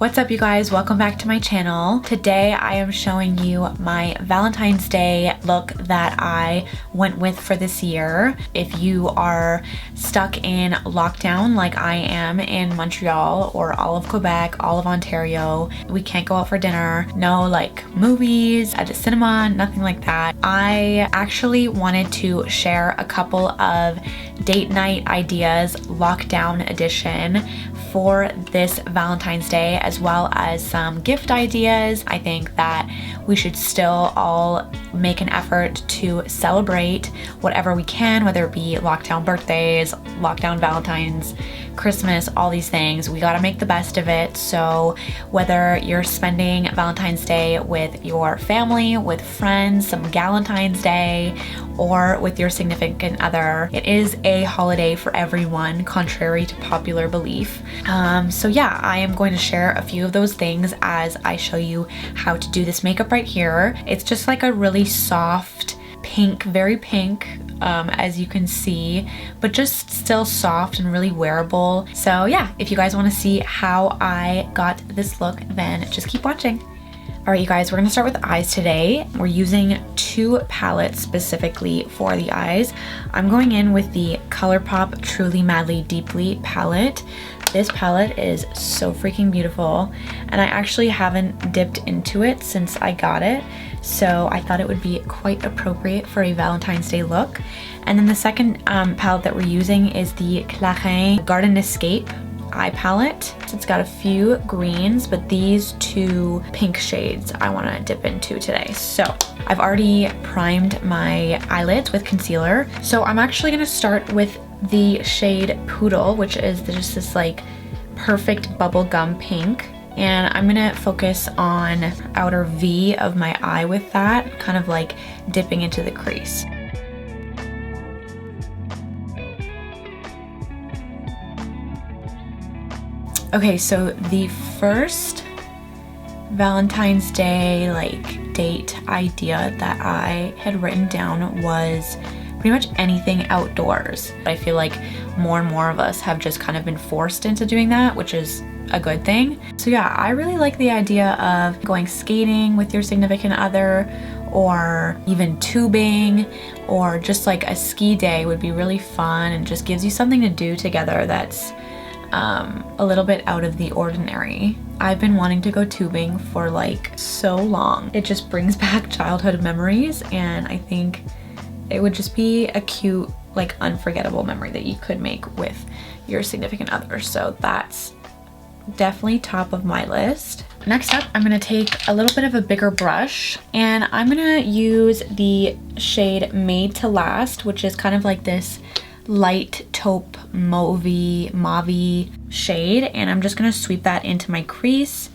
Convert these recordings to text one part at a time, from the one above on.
What's up, you guys? Welcome back to my channel. Today I am showing you my Valentine's Day look that I went with for this year. If you are stuck in lockdown like I am in Montreal or all of Quebec, all of Ontario, we can't go out for dinner, no like movies, at a cinema, nothing like that. I actually wanted to share a couple of date night ideas, lockdown edition, for this Valentine's Day, as well as some gift ideas. I think that we should still all make an effort to celebrate whatever we can, whether it be lockdown birthdays, lockdown Valentine's, Christmas, all these things. We gotta make the best of it. So whether you're spending Valentine's Day with your family, with friends, some Galentine's Day, or with your significant other, it is a holiday for everyone, contrary to popular belief. So yeah, I am going to share a few of those things as I show you how to do this makeup right here. It's just like a really soft pink, very pink, as you can see, but just still soft and really wearable. So yeah, if you guys want to see how I got this look, then just keep watching. All right, you guys, we're gonna start with the eyes today. We're using two palettes specifically for the eyes. I'm going in with the ColourPop Truly Madly Deeply palette. This palette is so freaking beautiful, and I actually haven't dipped into it since I got it, so I thought it would be quite appropriate for a Valentine's Day look. And then the second palette that we're using is the Clarins Garden Escape eye palette. It's got a few greens, but these two pink shades I want to dip into today. So I've already primed my eyelids with concealer, so I'm actually going to start with the shade Poodle, which is just this like perfect bubblegum pink, and I'm gonna focus on outer V of my eye with that, kind of like dipping into the crease. Okay, so the first Valentine's Day like date idea that I had written down was pretty much anything outdoors. I feel like more and more of us have just kind of been forced into doing that, which is a good thing. So yeah, I really like the idea of going skating with your significant other, or even tubing, or just like a ski day would be really fun and just gives you something to do together that's a little bit out of the ordinary. I've been wanting to go tubing for like so long. It just brings back childhood memories, and I think it would just be a cute, like unforgettable memory that you could make with your significant other. So that's definitely top of my list. Next up, I'm gonna take a little bit of a bigger brush, and I'm gonna use the shade Made to Last, which is kind of like this light taupe mauve shade, and I'm just gonna sweep that into my crease.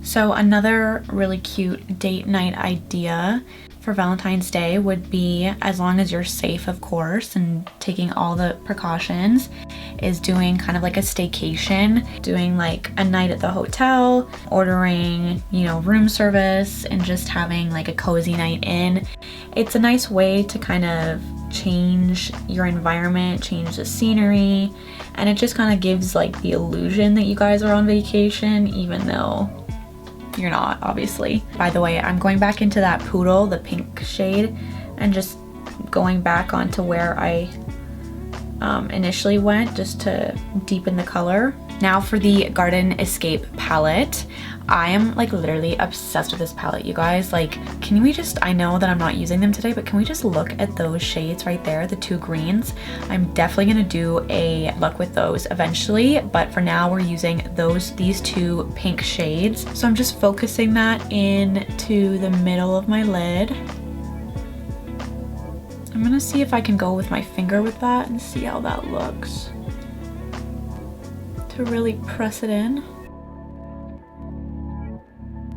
So another really cute date night idea for Valentine's Day would be, as long as you're safe of course and taking all the precautions, is doing kind of like a staycation, doing like a night at the hotel, ordering, you know, room service, and just having like a cozy night in. It's a nice way to kind of change your environment, change the scenery, and it just kind of gives like the illusion that you guys are on vacation, even though you're not, obviously. By the way, I'm going back into that Poodle, the pink shade, and just going back onto where I initially went, just to deepen the color. Now for the Garden Escape palette. I am like literally obsessed with this palette, you guys. Like, can we just, I know that I'm not using them today, but can we just look at those shades right there, the two greens? I'm definitely gonna do a look with those eventually, but for now we're using these two pink shades. So I'm just focusing that into the middle of my lid. I'm gonna see if I can go with my finger with that and see how that looks, to really press it in.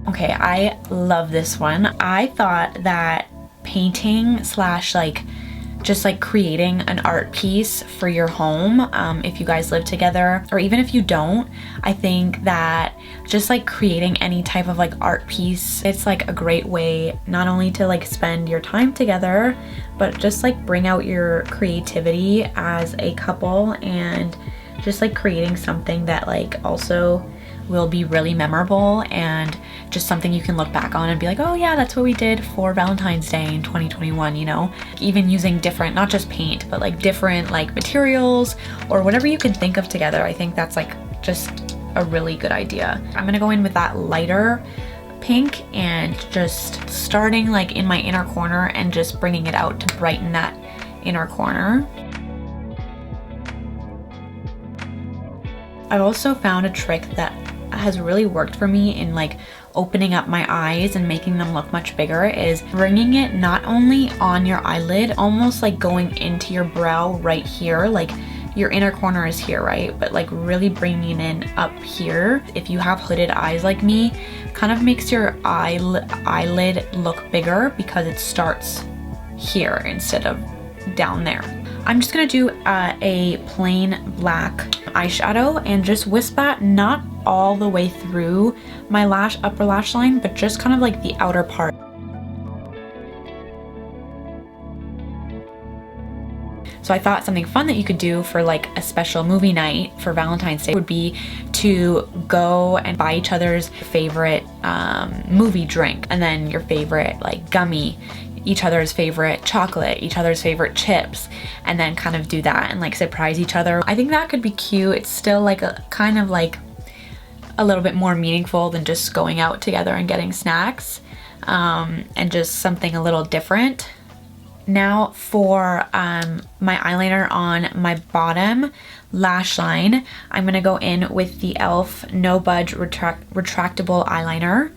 Okay, I love this one. I thought that painting slash like just like creating an art piece for your home, if you guys live together, or even if you don't, I think that just like creating any type of like art piece, it's like a great way not only to like spend your time together, but just like bring out your creativity as a couple, and just like creating something that like also will be really memorable and just something you can look back on and be like, oh yeah, that's what we did for Valentine's Day in 2021, you know? Even using different, not just paint, but like different like materials or whatever you can think of together. I think that's like just a really good idea. I'm gonna go in with that lighter pink and just starting like in my inner corner and just bringing it out to brighten that inner corner. I've also found a trick that has really worked for me in like opening up my eyes and making them look much bigger is bringing it not only on your eyelid, almost like going into your brow right here, like your inner corner is here, right? But like really bringing it in up here. If you have hooded eyes like me, kind of makes your eyelid look bigger because it starts here instead of down there. I'm just gonna do a plain black eyeshadow and just wisp that not all the way through my upper lash line, but just kind of like the outer part. So I thought something fun that you could do for like a special movie night for Valentine's Day would be to go and buy each other's favorite movie drink, and then your favorite like gummy, each other's favorite chocolate, each other's favorite chips, and then kind of do that and like surprise each other. I think that could be cute. It's still like a kind of like a little bit more meaningful than just going out together and getting snacks, and just something a little different. Now for my eyeliner on my bottom lash line, I'm gonna go in with the e.l.f. No Budge retractable eyeliner.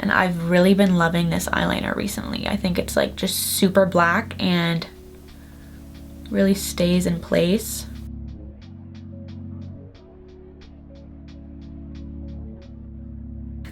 And I've really been loving this eyeliner recently. I think it's like just super black and really stays in place.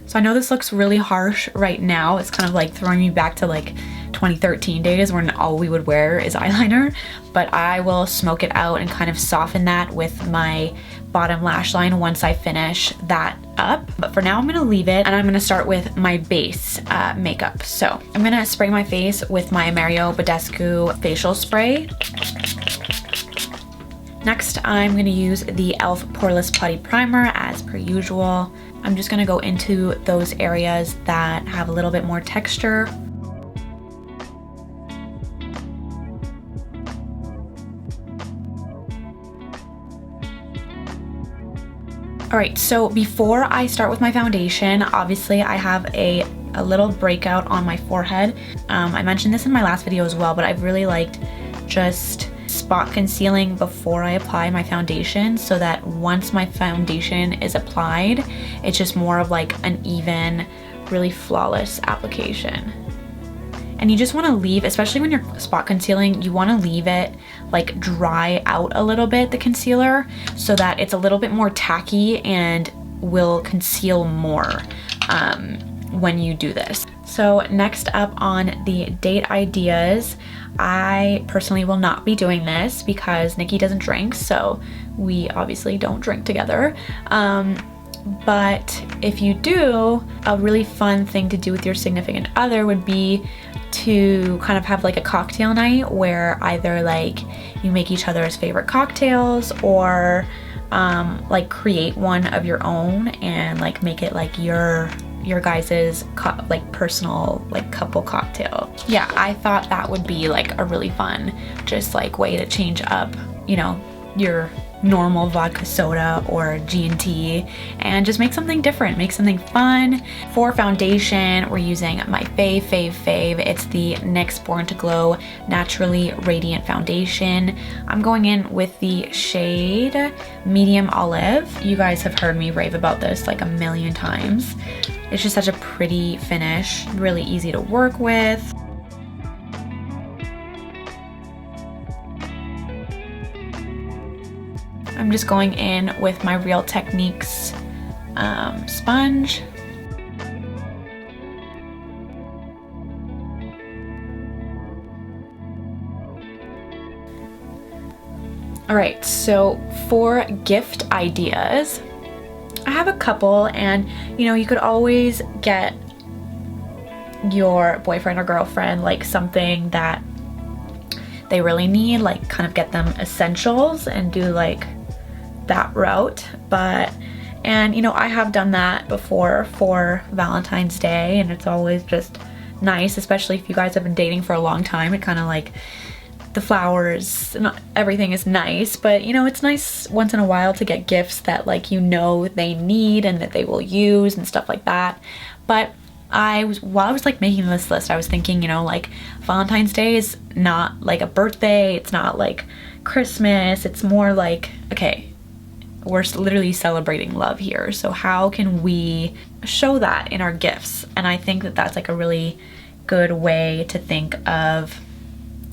So I know this looks really harsh right now. It's kind of like throwing me back to like 2013 days when all we would wear is eyeliner, but I will smoke it out and kind of soften that with my bottom lash line once I finish that up. But for now I'm gonna leave it and I'm gonna start with my base makeup. So I'm gonna spray my face with my Mario Badescu facial spray. Next I'm gonna use the e.l.f. Poreless Putty Primer as per usual. I'm just gonna go into those areas that have a little bit more texture. All right, so before I start with my foundation, obviously I have a little breakout on my forehead. I mentioned this in my last video as well, but I've really liked just spot concealing before I apply my foundation so that once my foundation is applied, it's just more of like an even, really flawless application. And you just want to leave, especially when you're spot concealing, you want to leave it like dry out a little bit, the concealer, so that it's a little bit more tacky and will conceal more when you do this. So next up on the date ideas, I personally will not be doing this because Nikki doesn't drink, so we obviously don't drink together. But if you do, a really fun thing to do with your significant other would be to kind of have like a cocktail night where either like you make each other's favorite cocktails or like create one of your own and like make it like your guys's like personal like couple cocktail. Yeah, I thought that would be like a really fun just like way to change up, you know, your normal vodka soda or G&T and just make something different, make something fun. For foundation, we're using my fave. It's the NYX Born to Glow Naturally Radiant Foundation. I'm going in with the shade Medium Olive. You guys have heard me rave about this like a million times. It's just such a pretty finish, really easy to work with. I'm just going in with my Real Techniques sponge. All right, so for gift ideas, I have a couple, and you know, you could always get your boyfriend or girlfriend like something that they really need, like kind of get them essentials and do like that route. But And you know, I have done that before for Valentine's Day, and it's always just nice, especially if you guys have been dating for a long time. It kind of like, the flowers and everything is nice, but you know, it's nice once in a while to get gifts that like, you know, they need and that they will use and stuff like that. But while I was like making this list, I was thinking, you know, like Valentine's Day is not like a birthday, it's not like Christmas, it's more like, okay, we're literally celebrating love here, so how can we show that in our gifts? And I think that that's like a really good way to think of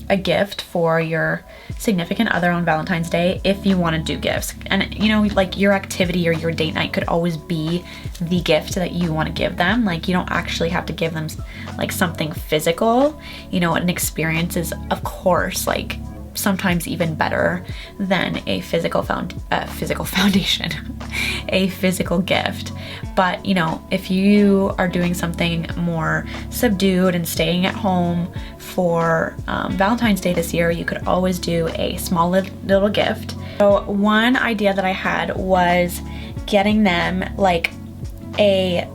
a gift for your significant other on Valentine's Day if you want to do gifts. And you know, like your activity or your date night could always be the gift that you want to give them. Like you don't actually have to give them like something physical. You know, an experience is of course like sometimes even better than a physical foundation, a physical gift. But you know, if you are doing something more subdued and staying at home for Valentine's Day this year, you could always do a small little gift. So one idea that I had was getting them like a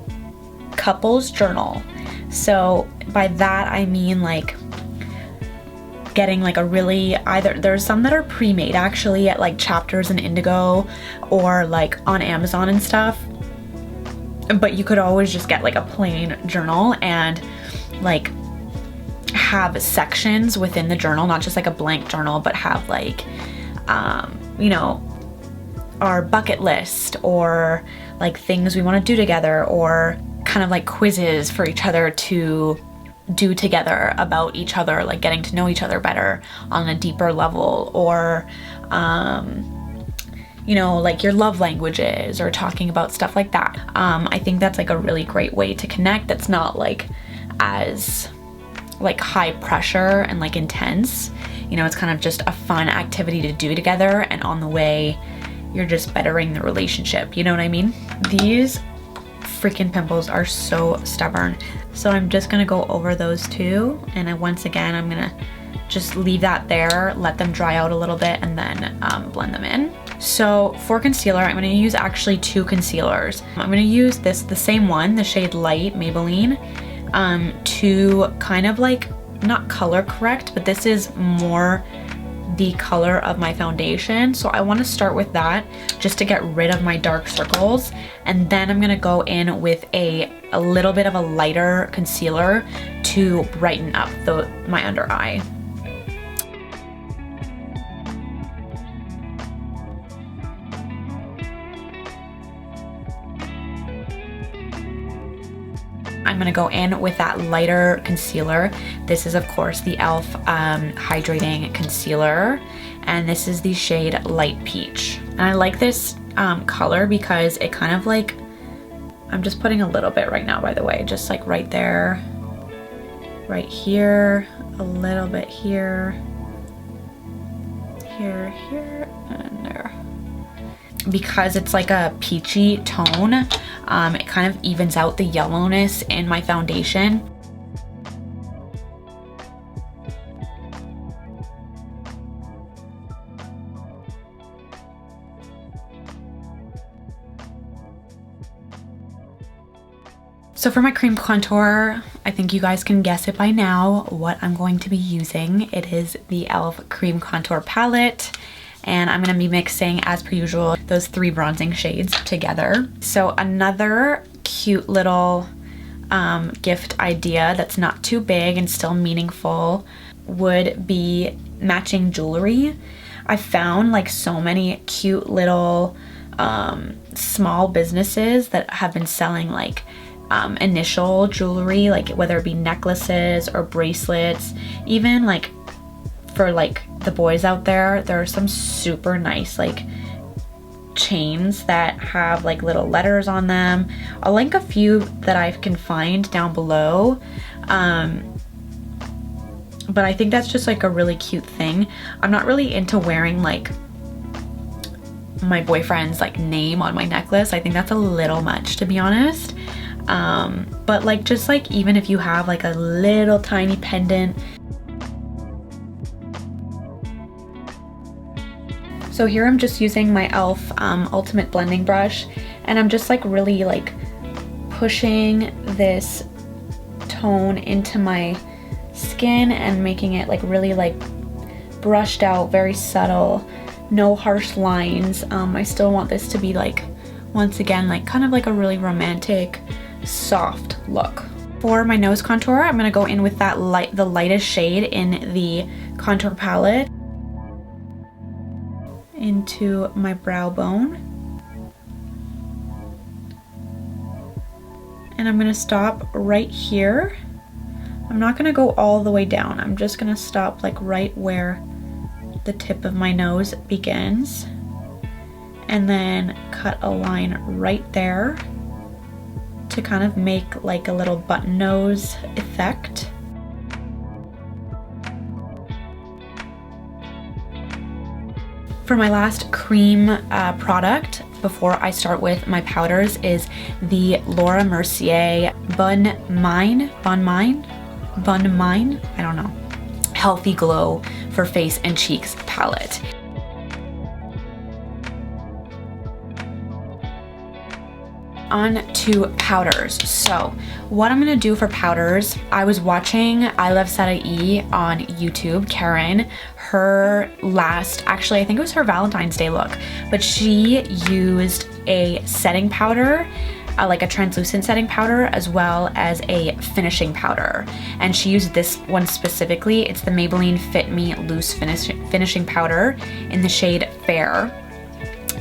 couples journal. So by that I mean like getting like a really, either there's some that are pre-made actually at like Chapters and Indigo or like on Amazon and stuff, but you could always just get like a plain journal and like have sections within the journal, not just like a blank journal, but have like you know, our bucket list or like things we want to do together, or kind of like quizzes for each other to do together about each other, like getting to know each other better on a deeper level, or you know, like your love languages, or talking about stuff like that. I think that's like a really great way to connect that's not like as like high pressure and like intense. You know, it's kind of just a fun activity to do together, and on the way you're just bettering the relationship, you know what I mean? These freaking pimples are so stubborn, so I'm just gonna go over those two, and once again I'm gonna just leave that there, let them dry out a little bit, and then blend them in. So for concealer, I'm gonna use actually two concealers. I'm gonna use the same one, the shade Light Maybelline, to kind of like, not color correct, but this is more the color of my foundation. So I want to start with that just to get rid of my dark circles, and then I'm gonna go in with a little bit of a lighter concealer to brighten up my under eye. I'm gonna go in with that lighter concealer. This is of course the e.l.f. Hydrating Concealer, and this is the shade Light Peach. And I like this color because it kind of like, I'm just putting a little bit right now, by the way, just like right there, right here, a little bit here, here, and there. Because it's like a peachy tone, it kind of evens out the yellowness in my foundation. So for my cream contour, I think you guys can guess it by now what I'm going to be using. It is the e.l.f. Cream Contour Palette, and I'm gonna be mixing, as per usual, those three bronzing shades together. So another cute little gift idea that's not too big and still meaningful would be matching jewelry. I found like so many cute little small businesses that have been selling like initial jewelry, like whether it be necklaces or bracelets, even like for like the boys out there, there are some super nice like chains that have like little letters on them. I'll link a few that I can find down below, but I think that's just like a really cute thing. I'm not really into wearing like my boyfriend's like name on my necklace. I think that's a little much, to be honest. But like, just like, even if you have like a little tiny pendant. So here I'm just using my e.l.f. Ultimate Blending Brush, and I'm just like really like pushing this tone into my skin and making it like really like brushed out, very subtle, no harsh lines. I still want this to be like, once again, like kind of like a really romantic, soft look. For my nose contour, I'm gonna go in with that the lightest shade in the contour palette into my brow bone. And I'm gonna stop right here. I'm not gonna go all the way down. I'm just gonna stop like right where the tip of my nose begins, and then cut a line right there to kind of make like a little button nose effect. For my last cream product before I start with my powders is the Laura Mercier Bun Mine, I don't know, Healthy Glow for Face and Cheeks palette. On to powders. So what I'm gonna do for powders, I was watching I Love Sarai on YouTube, Karen, her last, actually I think it was her Valentine's Day look, but she used a setting powder, like a translucent setting powder, as well as a finishing powder. And she used this one specifically. It's the Maybelline Fit Me Loose Finishing Powder in the shade Fair.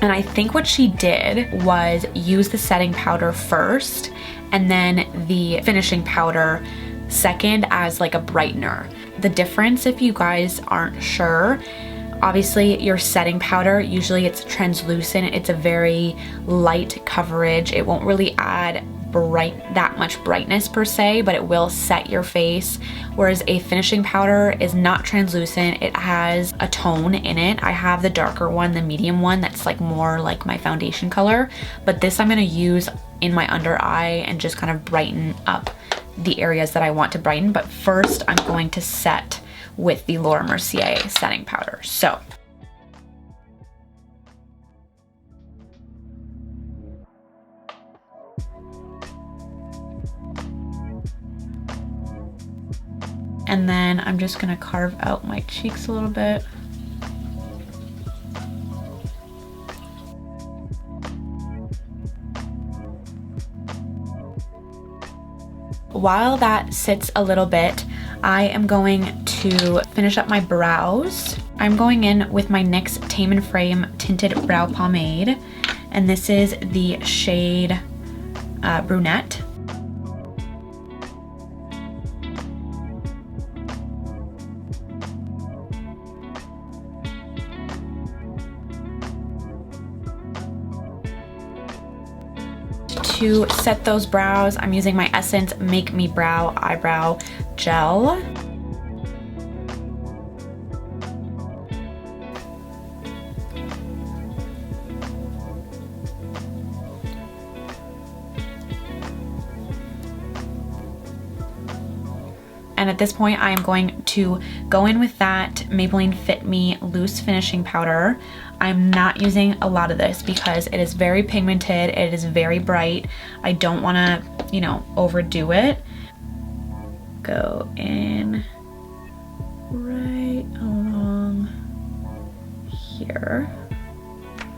And I think what she did was use the setting powder first and then the finishing powder second as like a brightener. The difference, if you guys aren't sure, obviously your setting powder, usually it's translucent, it's a very light coverage, it won't really add that much brightness per se, but it will set your face, whereas a finishing powder is not translucent, it has a tone in it. I have the darker one, the medium one, that's like more like my foundation color, but this I'm going to use in my under eye and just kind of brighten up the areas that I want to brighten. But first I'm going to set with the Laura Mercier setting powder. So and then I'm just gonna carve out my cheeks a little bit. While that sits a little bit, I am going to finish up my brows. I'm going in with my NYX Tame & Frame Tinted Brow Pomade, and this is the shade Brunette. To set those brows, I'm using my Essence Make Me Brow Eyebrow Gel. And at this point, I am going to go in with that Maybelline Fit Me Loose Finishing Powder. I'm not using a lot of this because it is very pigmented, it is very bright. I don't wanna, you know, overdo it. Go in right along here.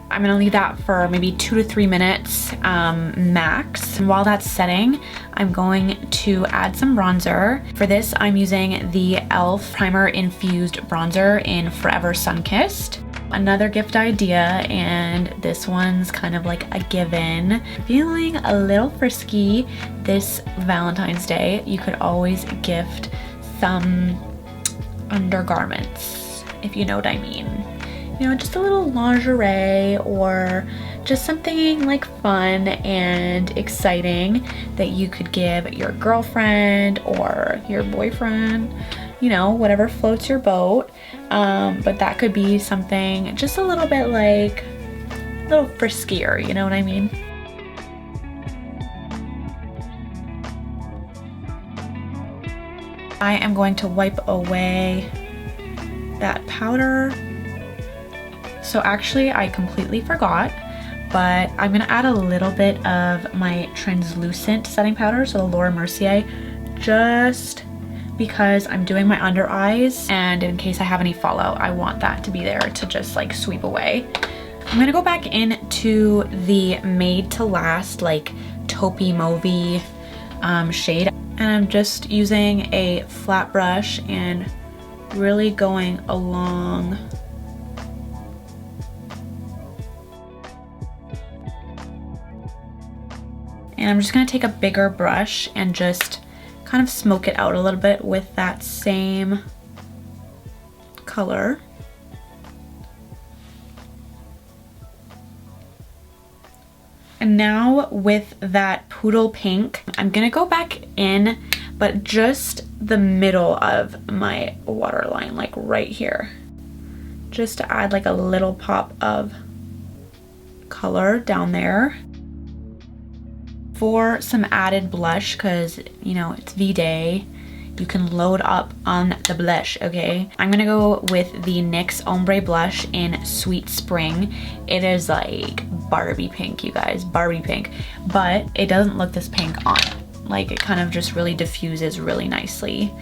I'm gonna leave that for maybe 2 to 3 minutes max. And while that's setting, I'm going to add some bronzer. For this, I'm using the e.l.f. Primer Infused Bronzer in Forever Sunkissed. Another gift idea, and this one's kind of like a given. Feeling a little frisky this Valentine's Day, you could always gift some undergarments, if you know what I mean. You know, just a little lingerie or just something like fun and exciting that you could give your girlfriend or your boyfriend, you know, whatever floats your boat. But that could be something just a little bit like, a little friskier, you know what I mean? I am going to wipe away that powder. So actually I completely forgot, but I'm gonna add a little bit of my translucent setting powder, so the Laura Mercier, just because I'm doing my under eyes, and in case I have any fallout, I want that to be there to just like sweep away. I'm gonna go back into the Made to Last like taupey mauvey shade, and I'm just using a flat brush and really going along and I'm just gonna take a bigger brush and just kind of smoke it out a little bit with that same color. And now with that poodle pink, I'm gonna go back in, but just the middle of my waterline, like right here, just to add like a little pop of color down there. For some added blush, because you know it's V-Day, you can load up on the blush, okay? I'm gonna go with the NYX Ombre Blush in Sweet Spring. It is like Barbie pink, you guys, Barbie pink, but it doesn't look this pink on. Like, it kind of just really diffuses really nicely.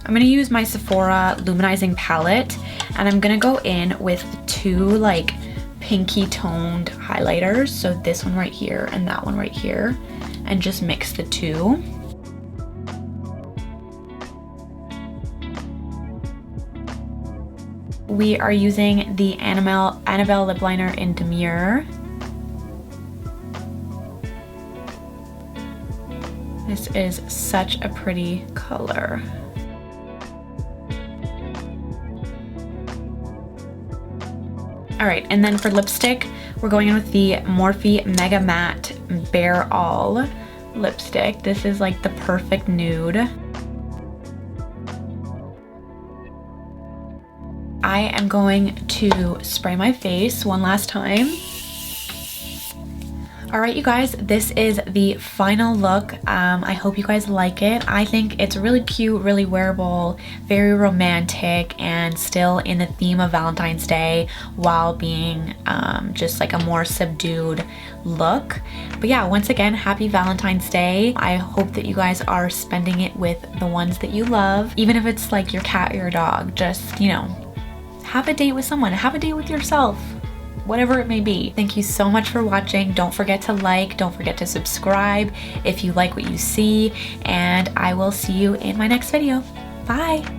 I'm gonna use my Sephora Luminizing Palette, and I'm gonna go in with two like pinky toned highlighters, so this one right here and that one right here, and just mix the two. We are using the Annabelle lip liner in Demure. This is such a pretty color. All right, and then for lipstick, we're going in with the Morphe Mega Matte Bare All lipstick. This is like the perfect nude. I am going to spray my face one last time. All right, you guys, this is the final look. I hope you guys like it. I think it's really cute, really wearable, very romantic, and still in the theme of Valentine's Day while being just like a more subdued look. But yeah, once again, happy Valentine's Day. I hope that you guys are spending it with the ones that you love. Even if it's like your cat or your dog, just, you know, have a date with someone, have a date with yourself. Whatever it may be. Thank you so much for watching. Don't forget to like, don't forget to subscribe if you like what you see, and I will see you in my next video. Bye.